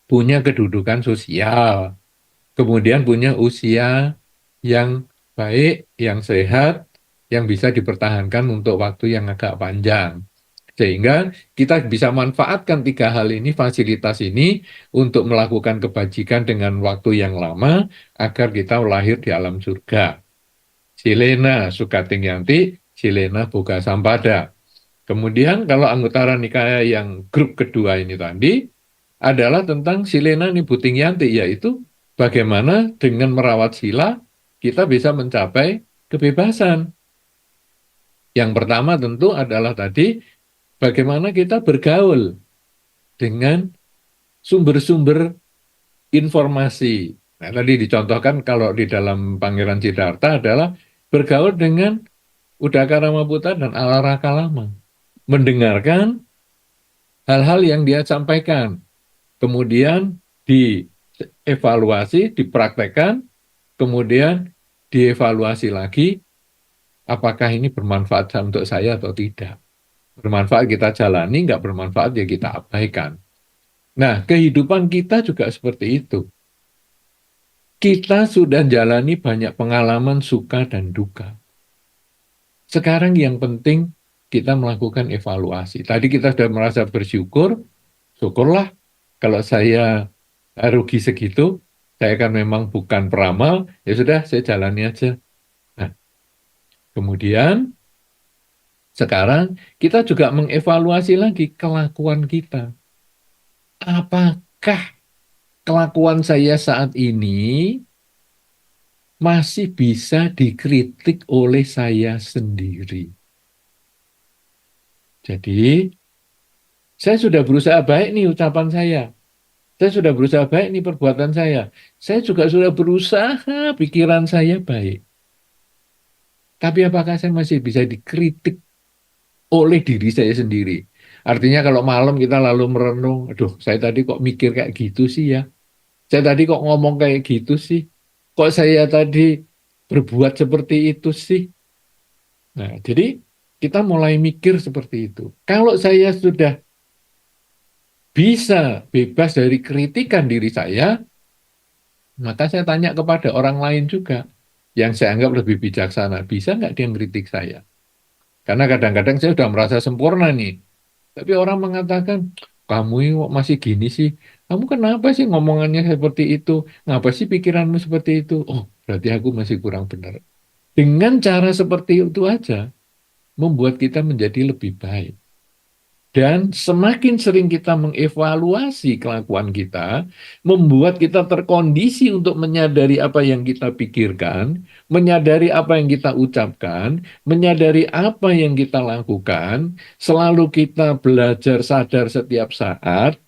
punya kedudukan sosial, kemudian punya usia yang baik, yang sehat, yang bisa dipertahankan untuk waktu yang agak panjang. Sehingga kita bisa manfaatkan 3 hal ini, fasilitas ini, untuk melakukan kebajikan dengan waktu yang lama, agar kita lahir di alam surga. Silena Sukating Yanti, Silena Boga Sampada. Kemudian kalau anggota Nikaya yang grup kedua ini tadi, adalah tentang Silena Nibuting Yanti, yaitu bagaimana dengan merawat sila, kita bisa mencapai kebebasan. Yang pertama tentu adalah tadi, bagaimana kita bergaul dengan sumber-sumber informasi. Nah, tadi dicontohkan kalau di dalam Pangeran Siddhartha adalah bergaul dengan Udakara Maputa dan Alaraka Lama. Mendengarkan hal-hal yang dia sampaikan. Kemudian dievaluasi, dipraktekkan, kemudian dievaluasi lagi, apakah ini bermanfaat untuk saya atau tidak. Bermanfaat kita jalani, nggak bermanfaat ya kita abaikan. Nah, kehidupan kita juga seperti itu. Kita sudah jalani banyak pengalaman suka dan duka. Sekarang yang penting kita melakukan evaluasi. Tadi kita sudah merasa bersyukur, syukurlah kalau saya rugi segitu, saya kan memang bukan peramal, ya sudah saya jalani aja. Nah, kemudian sekarang kita juga mengevaluasi lagi kelakuan kita. Apakah kelakuan saya saat ini masih bisa dikritik oleh saya sendiri? Jadi, Saya sudah berusaha baik nih ucapan saya. Saya sudah berusaha baik nih perbuatan saya. Saya juga sudah berusaha pikiran saya baik. Tapi apakah saya masih bisa dikritik oleh diri saya sendiri? Artinya kalau malam kita lalu merenung, aduh saya tadi kok mikir kayak gitu sih ya. Saya tadi kok ngomong kayak gitu sih. Kok saya tadi berbuat seperti itu sih. Nah, jadi kita mulai mikir seperti itu. Kalau saya sudah bisa bebas dari kritikan diri saya, maka saya tanya kepada orang lain juga yang saya anggap lebih bijaksana. Bisa nggak dia ngeritik saya? Karena kadang-kadang saya sudah merasa sempurna nih. Tapi orang mengatakan, kamu ini kok masih gini sih? Kamu kenapa sih ngomongannya seperti itu? Ngapa sih pikiranmu seperti itu? Oh, berarti aku masih kurang benar. Dengan cara seperti itu aja, membuat kita menjadi lebih baik. Dan semakin sering kita mengevaluasi kelakuan kita, membuat kita terkondisi untuk menyadari apa yang kita pikirkan, menyadari apa yang kita ucapkan, menyadari apa yang kita lakukan, selalu kita belajar sadar setiap saat,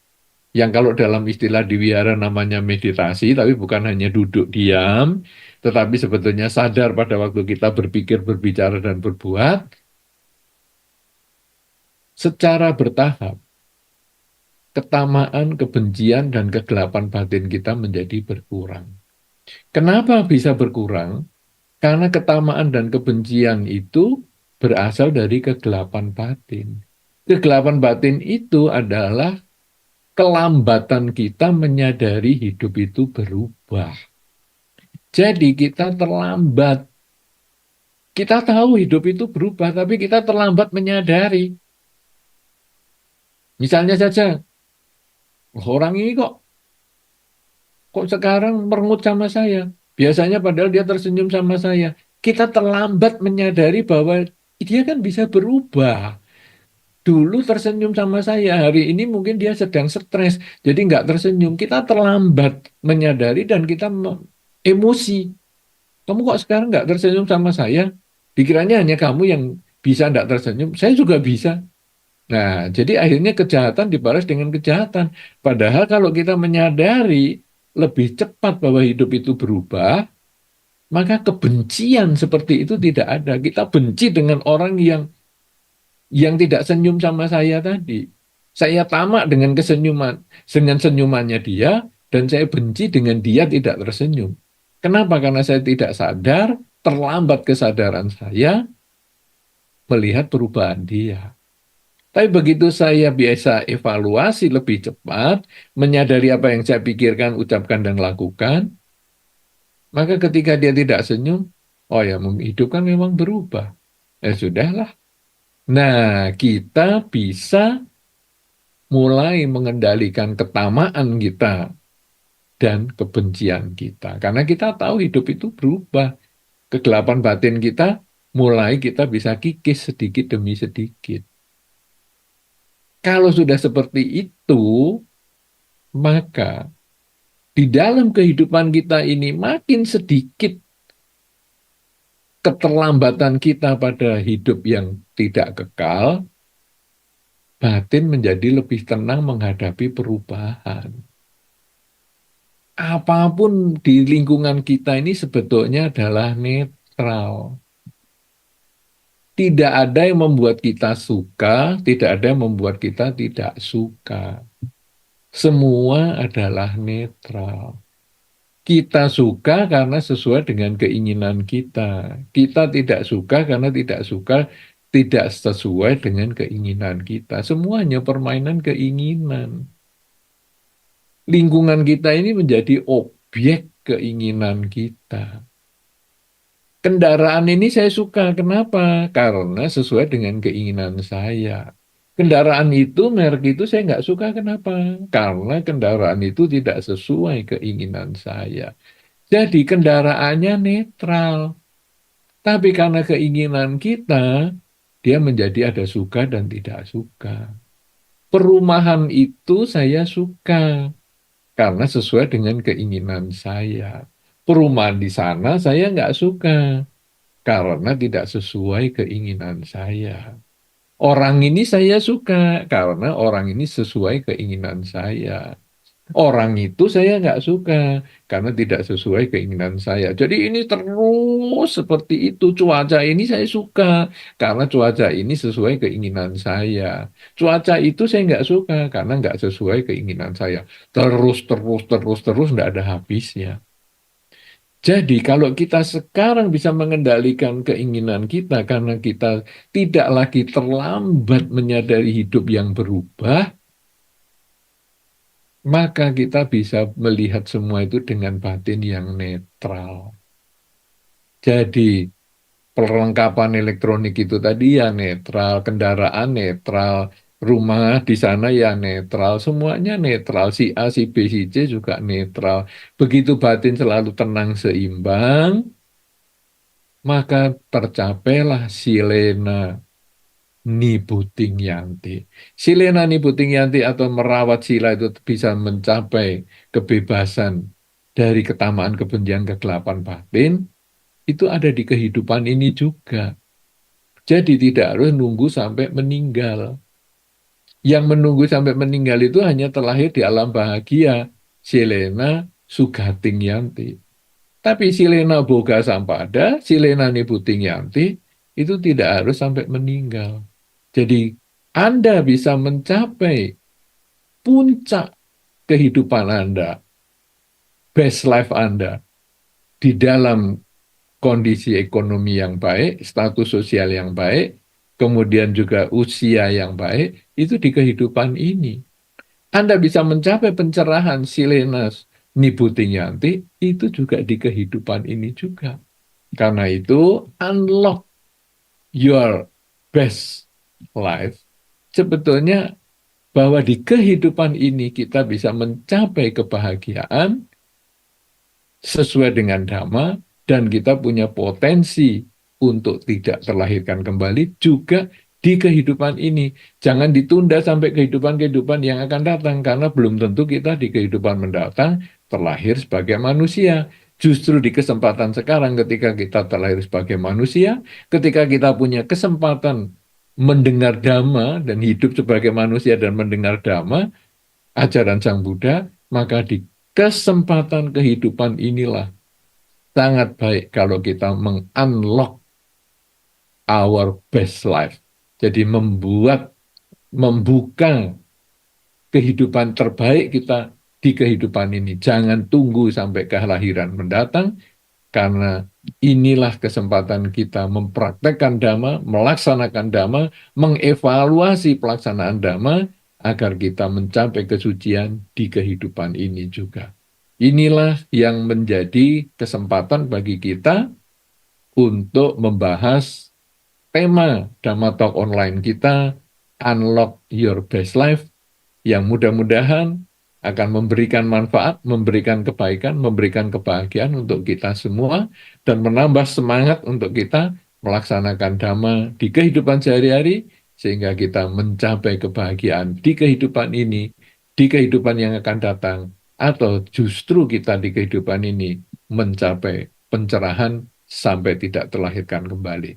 yang kalau dalam istilah di wihara namanya meditasi, tapi bukan hanya duduk diam, tetapi sebetulnya sadar pada waktu kita berpikir, berbicara, dan berbuat, secara bertahap ketamaan, kebencian, dan kegelapan batin kita menjadi berkurang. Kenapa bisa berkurang? Karena ketamaan dan kebencian itu berasal dari kegelapan batin. Kegelapan batin itu adalah kelambatan kita menyadari hidup itu berubah. Jadi kita terlambat. Kita tahu hidup itu berubah, tapi kita terlambat menyadari. Misalnya saja, orang ini kok sekarang merengut sama saya? Biasanya padahal dia tersenyum sama saya. Kita terlambat menyadari bahwa dia kan bisa berubah. Dulu tersenyum sama saya, hari ini mungkin dia sedang stres, jadi nggak tersenyum. Kita terlambat menyadari dan kita emosi. Kamu kok sekarang nggak tersenyum sama saya? Dikiranya hanya kamu yang bisa nggak tersenyum, saya juga bisa. Nah, jadi akhirnya kejahatan dibalas dengan kejahatan. Padahal kalau kita menyadari lebih cepat bahwa hidup itu berubah, maka kebencian seperti itu tidak ada. Kita benci dengan orang yang tidak senyum sama saya tadi. Saya tamak dengan dengan senyumannya dia, dan saya benci dengan dia tidak tersenyum. Kenapa? Karena saya tidak sadar, terlambat kesadaran saya melihat perubahan dia. Tapi begitu saya biasa evaluasi lebih cepat, menyadari apa yang saya pikirkan, ucapkan, dan lakukan, maka ketika dia tidak senyum, oh ya, hidup kan memang berubah. Ya sudahlah. Nah, kita bisa mulai mengendalikan ketamaan kita dan kebencian kita. Karena kita tahu hidup itu berubah. Kegelapan batin kita mulai kita bisa kikis sedikit demi sedikit. Kalau sudah seperti itu, maka di dalam kehidupan kita ini makin sedikit keterlambatan kita pada hidup yang tidak kekal, batin menjadi lebih tenang menghadapi perubahan. Apapun di lingkungan kita ini sebetulnya adalah netral. Tidak ada yang membuat kita suka, tidak ada yang membuat kita tidak suka. Semua adalah netral. Kita suka karena sesuai dengan keinginan kita. Kita tidak suka karena tidak suka, tidak sesuai dengan keinginan kita. Semuanya permainan keinginan. Lingkungan kita ini menjadi objek keinginan kita. Kendaraan ini saya suka. Kenapa? Karena sesuai dengan keinginan saya. Kendaraan itu, merek itu saya nggak suka. Kenapa? Karena kendaraan itu tidak sesuai keinginan saya. Jadi kendaraannya netral. Tapi karena keinginan kita, dia menjadi ada suka dan tidak suka. Perumahan itu saya suka karena sesuai dengan keinginan saya. Perumahan di sana saya nggak suka karena tidak sesuai keinginan saya. Orang ini saya suka karena orang ini sesuai keinginan saya. Orang itu saya nggak suka karena tidak sesuai keinginan saya. Jadi ini terus seperti itu. Cuaca ini saya suka karena cuaca ini sesuai keinginan saya. Cuaca itu saya nggak suka karena nggak sesuai keinginan saya. Terus, terus, terus, terus nggak ada habisnya. Jadi kalau kita sekarang bisa mengendalikan keinginan kita karena kita tidak lagi terlambat menyadari hidup yang berubah, maka kita bisa melihat semua itu dengan batin yang netral. Jadi perlengkapan elektronik itu tadi ya netral, kendaraan netral, rumah di sana ya netral, semuanya netral. Si A, si B, si C juga netral. Begitu batin selalu tenang seimbang, maka tercapailah silena Nibuting Yanti. Silena Nibuting Yanti atau merawat sila itu bisa mencapai kebebasan dari ketamaan kebencian kegelapan batin, itu ada di kehidupan ini juga. Jadi tidak harus nunggu sampai meninggal. Yang menunggu sampai meninggal itu hanya terlahir di alam bahagia. Silena Sugating Yanti. Tapi Silena Boga Sampada, Silena Nibuting Yanti, itu tidak harus sampai meninggal. Jadi Anda bisa mencapai puncak kehidupan Anda, best life Anda, di dalam kondisi ekonomi yang baik, status sosial yang baik, kemudian juga usia yang baik, itu di kehidupan ini. Anda bisa mencapai pencerahan Silenas Nibutingyanti, itu juga di kehidupan ini juga. Karena itu, unlock your best life. Sebetulnya bahwa di kehidupan ini kita bisa mencapai kebahagiaan sesuai dengan dhamma dan kita punya potensi untuk tidak terlahirkan kembali juga di kehidupan ini. Jangan ditunda sampai kehidupan-kehidupan yang akan datang karena belum tentu kita di kehidupan mendatang terlahir sebagai manusia. Justru di kesempatan sekarang ketika kita terlahir sebagai manusia, ketika kita punya kesempatan mendengar dhamma dan hidup sebagai manusia dan mendengar dhamma, ajaran Sang Buddha, maka di kesempatan kehidupan inilah sangat baik kalau kita meng-unlock our best life. Jadi membuka kehidupan terbaik kita di kehidupan ini. Jangan tunggu sampai kelahiran mendatang, karena inilah kesempatan kita mempraktekkan Dhamma, melaksanakan Dhamma, mengevaluasi pelaksanaan Dhamma, agar kita mencapai kesucian di kehidupan ini juga. Inilah yang menjadi kesempatan bagi kita untuk membahas tema Dhamma Talk Online kita, Unlock Your Best Life, yang mudah-mudahan akan memberikan manfaat, memberikan kebaikan, memberikan kebahagiaan untuk kita semua, dan menambah semangat untuk kita melaksanakan Dhamma di kehidupan sehari-hari, sehingga kita mencapai kebahagiaan di kehidupan ini, di kehidupan yang akan datang, atau justru kita di kehidupan ini mencapai pencerahan sampai tidak terlahirkan kembali.